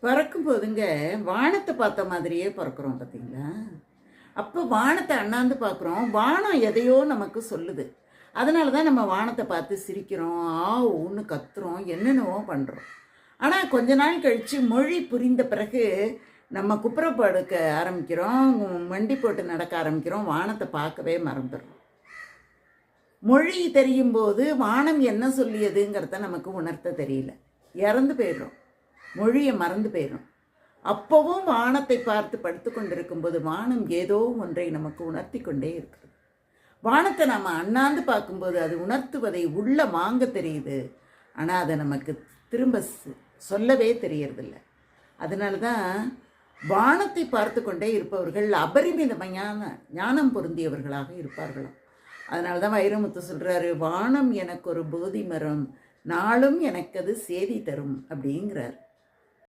பிறக்கும் போதுங்க வானத்தை பார்த்த மாதிரியே பிறக்கிறோம் பார்த்தீங்களா? அப்போ வானத்தை அண்ணாந்து பார்க்குறோம். வானம் எதையோ நமக்கு சொல்லுது. அதனால தான் நம்ம வானத்தை பார்த்து சிரிக்கிறோம், ஊன்னு கத்துறோம், என்னென்னவோ பண்ணுறோம். ஆனால் கொஞ்ச நாள் கழித்து மொழி புரிந்த பிறகு நம்ம குப்புற படுக்க ஆரம்பிக்கிறோம், மண்டி போட்டு நடக்க ஆரம்பிக்கிறோம், வானத்தை பார்க்கவே மறந்துடுறோம். மொழி தெரியும் போது வானம் என்ன சொல்லியதுங்கிறத நமக்கு உணர்த்த தெரியல, இறந்து போயிடுறோம், மொழியை மறந்து போயிடும். அப்போவும் வானத்தை பார்த்து படுத்து கொண்டிருக்கும்போது வானம் ஏதோ ஒன்றை நமக்கு உணர்த்தி கொண்டே இருக்கிறது. வானத்தை நம்ம அண்ணாந்து பார்க்கும்போது அது உணர்த்துவதை உள்ள வாங்க தெரியுது, ஆனால் அதை நமக்கு திரும்ப சொல்லவே தெரியறதில்ல. அதனால தான் வானத்தை பார்த்து கொண்டே இருப்பவர்கள் அபரிமிதமையான ஞானம் பொருந்தியவர்களாக இருப்பார்களாம். அதனால தான் வைரமுத்து சொல்கிறாரு, வானம் எனக்கு ஒரு போதி மரம், நாளும் எனக்கு அது சேதி தரும் அப்படிங்கிறார்.